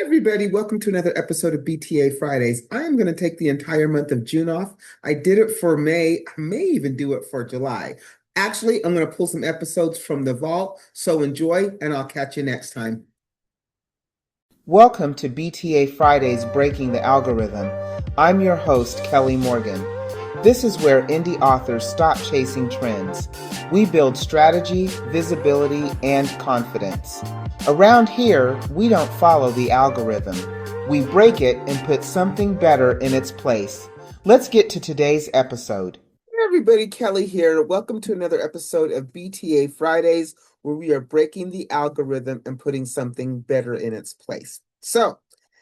Everybody, welcome to another episode of BTA Fridays. I am going to take the entire month of June off. I did it for May. I may even do it for July. Actually, I'm going to pull some episodes from the vault, so enjoy, and I'll catch you next time. Welcome to BTA Fridays Breaking the Algorithm. I'm your host, Kelly Morgan. This is where indie authors stop chasing trends. We build strategy, visibility, and confidence. Around here, we don't follow the algorithm. We break it and put something better in its place. Let's get to today's episode. Hey everybody, Kelly here. Welcome to another episode of BTA Fridays, where we are breaking the algorithm and putting something better in its place. So,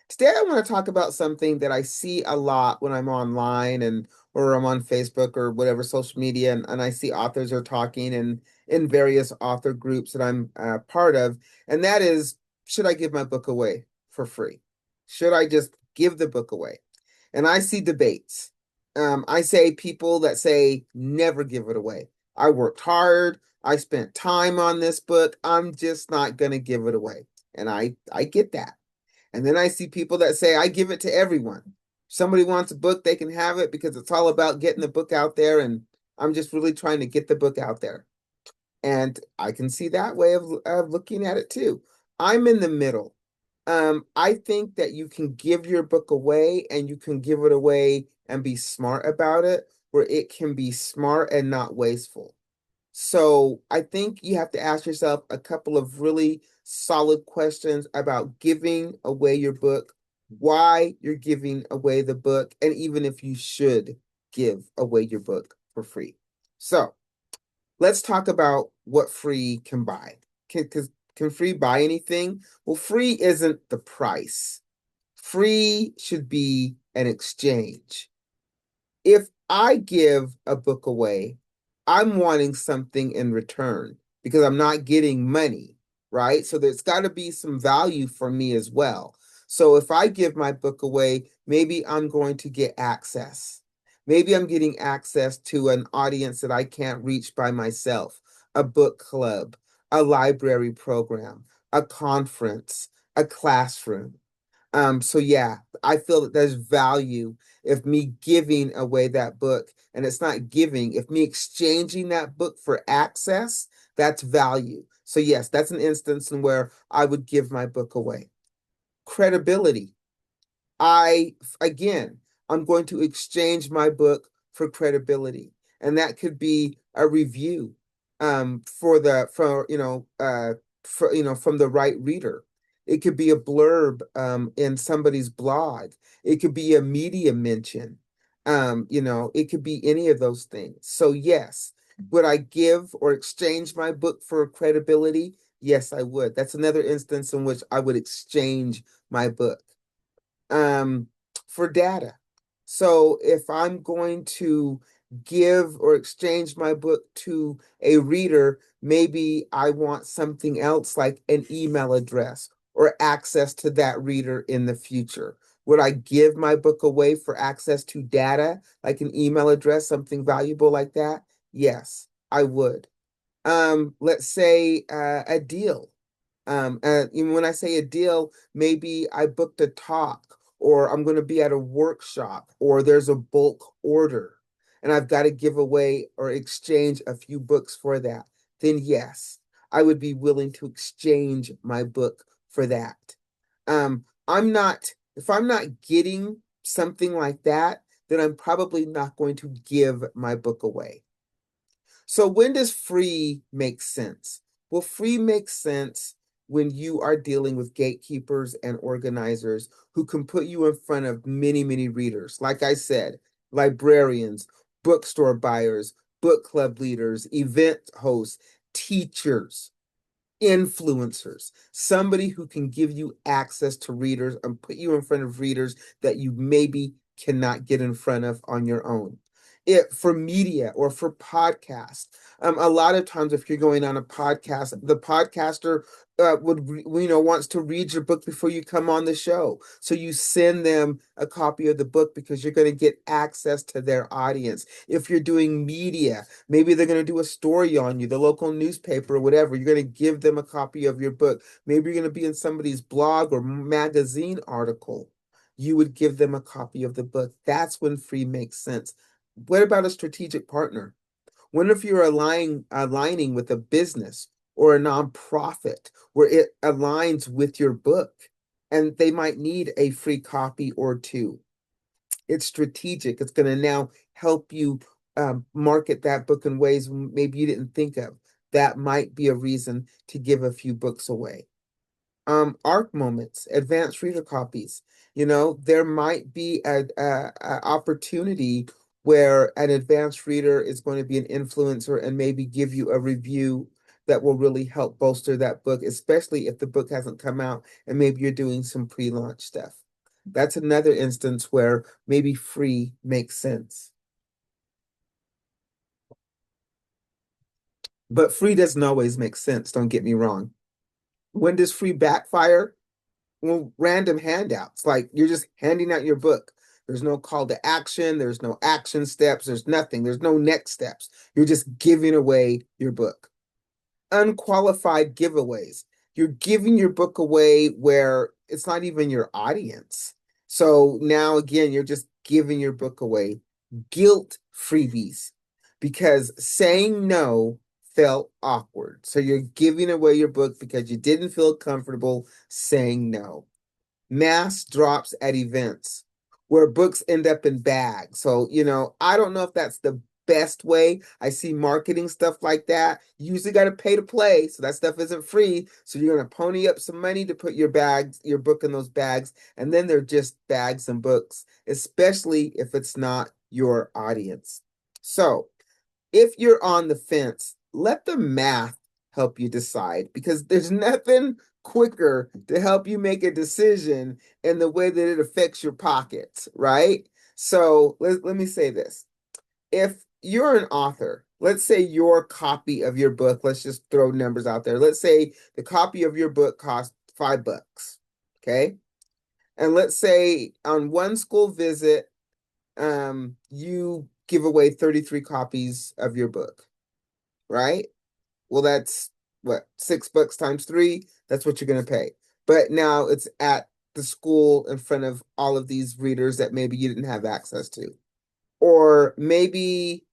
today I want to talk about something that I see a lot when I'm online and or I'm on Facebook or whatever social media, and I see authors are talking and in various author groups that I'm part of, and that is, should I give my book away for free? Should I just give the book away? And I see debates. I say people that say never give it away. I worked hard. I spent time on this book. I'm just not going to give it away. And I get that. And then I see people that say, I give it to everyone. If somebody wants a book, they can have it because it's all about getting the book out there. And I'm just really trying to get the book out there. And I can see that way of looking at it too. I'm in the middle. I think that you can give your book away and you can give it away and be smart about it, where it can be smart and not wasteful. So I think you have to ask yourself a couple of really solid questions about giving away your book, why you're giving away the book, and even if you should give away your book for free. So let's talk about what free can buy. Can free buy anything? Well, free isn't the price. Free should be an exchange. If I give a book away, I'm wanting something in return because I'm not getting money, right? So there's got to be some value for me as well. So if I give my book away, maybe I'm going to get access. Maybe I'm getting access to an audience that I can't reach by myself, a book club, a library program, a conference, a classroom. So yeah, I feel that there's value if me giving away that book, and it's not giving, if me exchanging that book for access, that's value. So yes, that's an instance in where I would give my book away. Credibility. I again, I'm going to exchange my book for credibility, and that could be a review for the for for from the right reader. It could be a blurb in somebody's blog. It could be a media mention. It could be any of those things. So yes, would I give or exchange my book for credibility? Yes, I would. That's another instance in which I would exchange my book um, for data. So if I'm going to give or exchange my book to a reader, maybe I want something else like an email address or access to that reader in the future. Would I give my book away for access to data, like an email address, something valuable like that? Yes, I would. Let's say a deal. Even when I say a deal, maybe I booked a talk or I'm going to be at a workshop or there's a bulk order and I've got to give away or exchange a few books for that. Then yes, I would be willing to exchange my book for that. If I'm not getting something like that, then I'm probably not going to give my book away. So when does free make sense? Well, free makes sense when you are dealing with gatekeepers and organizers who can put you in front of many, many readers. Like I said, librarians, bookstore buyers, book club leaders, event hosts, teachers, influencers, somebody who can give you access to readers and put you in front of readers that you maybe cannot get in front of on your own. it for media or for podcast. A lot of times, if you're going on a podcast, the podcaster wants to read your book before you come on the show. So you send them a copy of the book because you're going to get access to their audience. If you're doing media, maybe they're going to do a story on you, the local newspaper or whatever. You're going to give them a copy of your book. Maybe you're going to be in somebody's blog or magazine article. You would give them a copy of the book. That's when free makes sense. What about a strategic partner? What if you're aligning with a business or a nonprofit where it aligns with your book and they might need a free copy or two? It's strategic. It's going to now help you market that book in ways maybe you didn't think of. That might be a reason to give a few books away. ARC moments, advanced reader copies. There might be a opportunity where an advanced reader is going to be an influencer and maybe give you a review that will really help bolster that book, especially if the book hasn't come out and maybe you're doing some pre-launch stuff. That's another instance where maybe free makes sense. But free doesn't always make sense, don't get me wrong. When does free backfire? Well, random handouts, like you're just handing out your book. There's no call to action, there's no action steps, there's nothing, there's no next steps. You're just giving away your book. Unqualified giveaways. You're giving your book away where it's not even your audience. So now again, you're just giving your book away. Guilt freebies, because saying no felt awkward. So you're giving away your book because you didn't feel comfortable saying no. Mass drops at events where books end up in bags. So, I don't know if that's the best way. I see marketing stuff like that. You usually got to pay to play, so that stuff isn't free. So you're going to pony up some money to put your book in those bags, and then they're just bags and books, especially if it's not your audience. So, if you're on the fence, let the math help you decide, because there's nothing quicker to help you make a decision in the way that it affects your pockets, right? So let me say this. If you're an author, let's say your copy of your book, let's just throw numbers out there. Let's say the copy of your book costs $5, okay? And let's say on one school visit, you give away 33 copies of your book, right? Well, that's what, $6 times three? That's what you're going to pay. But now it's at the school in front of all of these readers that maybe you didn't have access to. Or maybe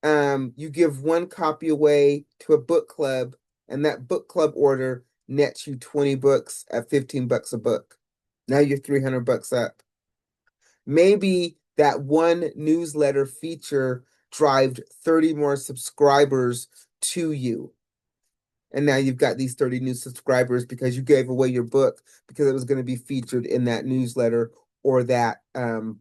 you give one copy away to a book club, and that book club order nets you 20 books at $15 a book. Now you're $300 up. Maybe that one newsletter feature drives 30 more subscribers to you. And now you've got these 30 new subscribers because you gave away your book because it was going to be featured in that newsletter or that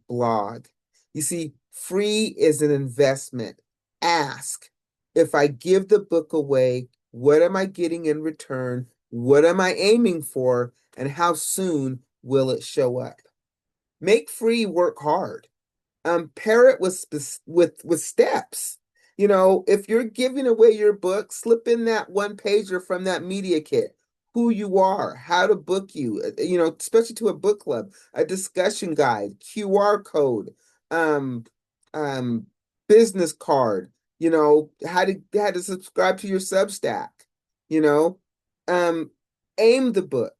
blog. You see, free is an investment. Ask, if I give the book away, what am I getting in return? What am I aiming for? And how soon will it show up? Make free work hard. Pair it with steps. If you're giving away your book, slip in that one pager from that media kit, who you are, how to book you, especially to a book club, a discussion guide, QR code, um, business card, how to subscribe to your Substack, you know, um, aim the book.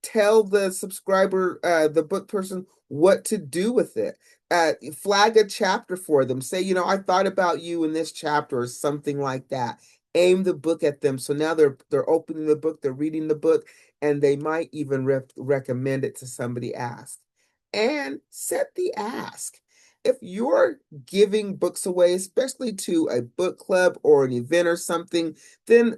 Tell the subscriber, the book person, what to do with it. Flag a chapter for them. Say, I thought about you in this chapter or something like that. Aim the book at them. So now they're opening the book, they're reading the book, and they might even recommend it to somebody ask. And set the ask. If you're giving books away, especially to a book club or an event or something, then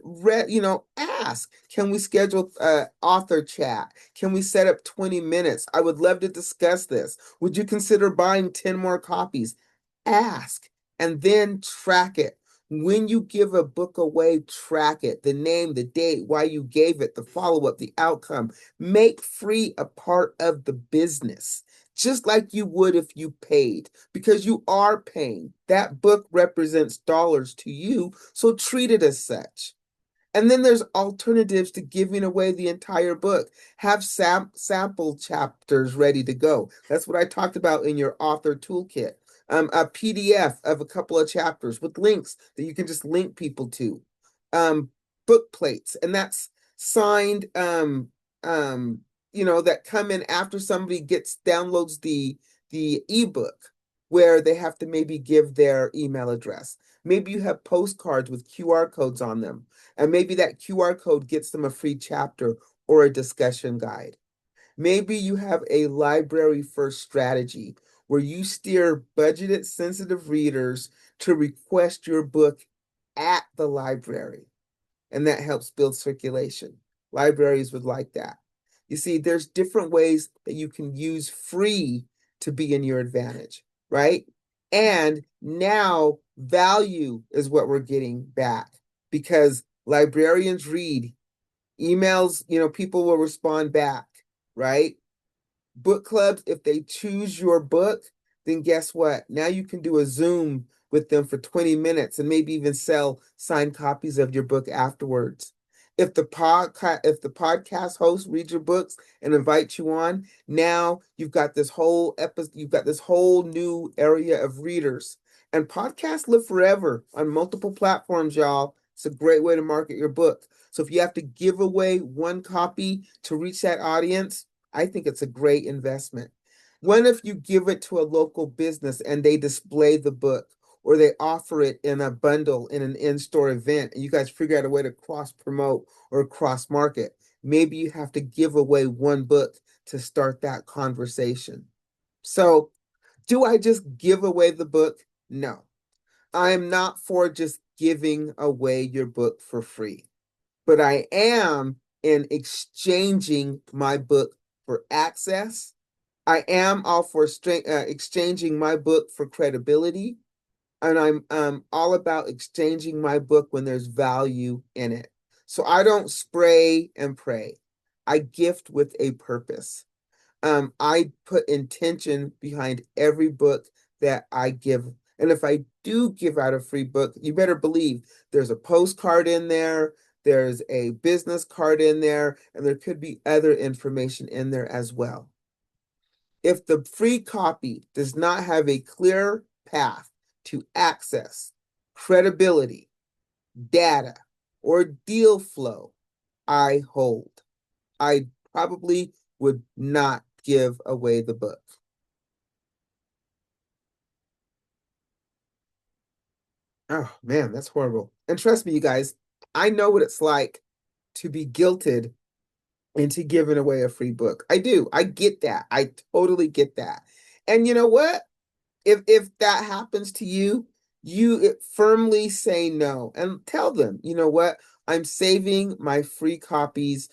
ask, can we schedule author chat? Can we set up 20 minutes? I would love to discuss this. Would you consider buying 10 more copies? Ask, and then track it. When you give a book away, track it, the name, the date, why you gave it, the follow-up, the outcome. Make free a part of the business. just like you would if you paid, because you are paying. That book represents dollars to you, so treat it as such. And then there's alternatives to giving away the entire book. Have sample chapters ready to go. That's what I talked about in your author toolkit. A PDF of a couple of chapters with links that you can just link people to. Um, Book plates, and that's signed, um, that come in after somebody downloads the ebook, where they have to maybe give their email address. Maybe you have postcards with QR codes on them, and maybe that QR code gets them a free chapter or a discussion guide. Maybe you have a library first strategy where you steer budgeted sensitive readers to request your book at the library, and that helps build circulation. Libraries would like that. You see, there's different ways that you can use free to be in your advantage, right? And now value is what we're getting back, because librarians read emails, people will respond back, right? Book clubs, if they choose your book, then guess what? Now you can do a Zoom with them for 20 minutes and maybe even sell signed copies of your book afterwards. If the podcast host reads your books and invites you on, now you've got this whole new area of readers. And podcasts live forever on multiple platforms, y'all. It's a great way to market your book. So if you have to give away one copy to reach that audience, I think it's a great investment. What if you give it to a local business and they display the book, or they offer it in a bundle in an in-store event, and you guys figure out a way to cross promote or cross market? Maybe you have to give away one book to start that conversation. So, do I just give away the book? No. I am not for just giving away your book for free, but I am in exchanging my book for access. I am all for exchanging my book for credibility. And I'm all about exchanging my book when there's value in it. So I don't spray and pray. I gift with a purpose. I put intention behind every book that I give. And if I do give out a free book, you better believe there's a postcard in there, there's a business card in there, and there could be other information in there as well. If the free copy does not have a clear path to access, credibility, data, or deal flow, I hold. I probably would not give away the book. Oh man, that's horrible. And trust me, you guys, I know what it's like to be guilted into giving away a free book. I do. I get that. I totally get that. And you know what? If that happens to you, you firmly say no and tell them, you know what? I'm saving my free copies,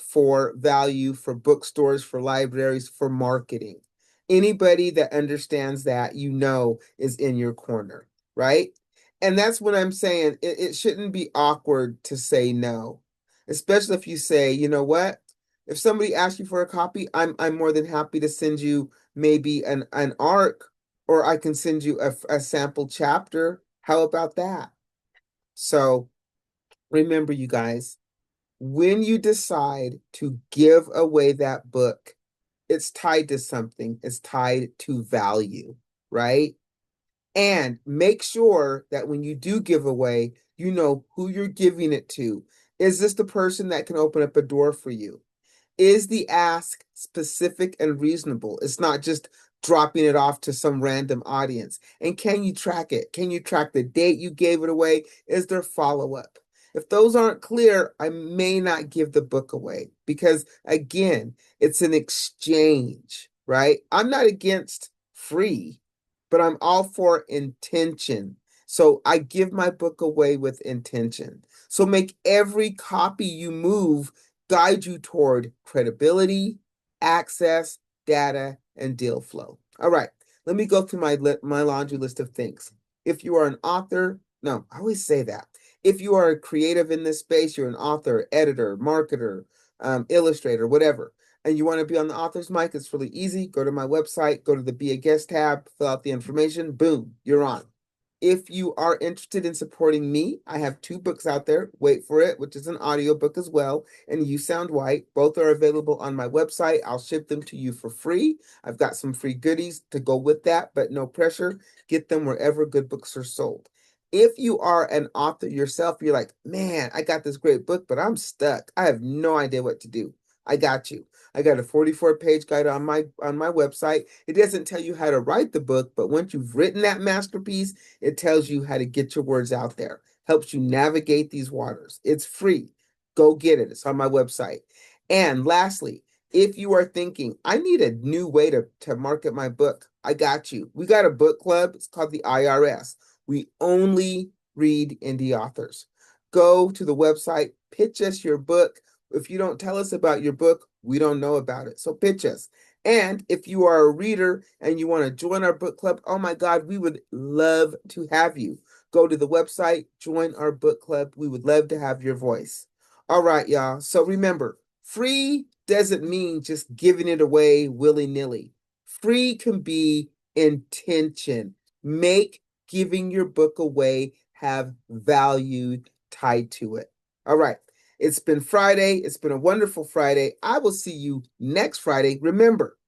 for value, for bookstores, for libraries, for marketing. Anybody that understands that, is in your corner, right? And that's what I'm saying. It shouldn't be awkward to say no, especially if you say, you know what? If somebody asks you for a copy, I'm more than happy to send you maybe an ARC, or I can send you a sample chapter. How about that? So remember, you guys, when you decide to give away that book, it's tied to something, it's tied to value, right? And make sure that when you do give away, you know who you're giving it to. Is this the person that can open up a door for you? Is the ask specific and reasonable? It's not just dropping it off to some random audience. And can you track it? Can you track the date you gave it away? Is there follow-up? If those aren't clear, I may not give the book away, because again, it's an exchange, right? I'm not against free, but I'm all for intention. So I give my book away with intention. So make every copy you move guide you toward credibility, access, data, and deal flow. All right, let me go through my laundry list of things. If you are an author, no, I always say that. If you are a creative in this space, you're an author, editor, marketer, illustrator, whatever, and you want to be on the author's mic, it's really easy. Go to my website, go to the Be a Guest tab, fill out the information, boom, you're on. If you are interested in supporting me, I have 2 books out there. Wait for It, which is an audiobook as well, and You Sound White. Both are available on my website. I'll ship them to you for free. I've got some free goodies to go with that, but no pressure. Get them wherever good books are sold. If you are an author yourself, you're like, man, I got this great book, but I'm stuck. I have no idea what to do. I got you. I got a 44-page guide on my website. It doesn't tell you how to write the book, but once you've written that masterpiece, it tells you how to get your words out there, helps you navigate these waters. It's free. Go get it. It's on my website. And lastly, if you are thinking, I need a new way to market my book, I got you. We got a book club. It's called the IRS. We only read indie authors. Go to the website, pitch us your book. If you don't tell us about your book, we don't know about it. So pitch us. And if you are a reader and you want to join our book club, oh my God, we would love to have you. Go to the website, join our book club. We would love to have your voice. All right, y'all. So remember, free doesn't mean just giving it away willy-nilly. Free can be intention. Make giving your book away have value tied to it. All right. It's been Friday. It's been a wonderful Friday. I will see you next Friday. Remember,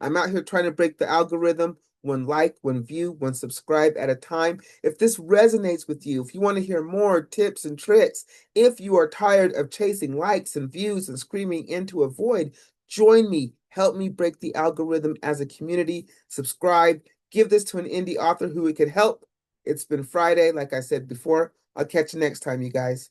I'm out here trying to break the algorithm, 1 like, 1 view, 1 subscribe at a time. If this resonates with you, if you want to hear more tips and tricks, if you are tired of chasing likes and views and screaming into a void, join me. Help me break the algorithm as a community. Subscribe. Give this to an indie author who it could help. It's been Friday, like I said before. I'll catch you next time, you guys.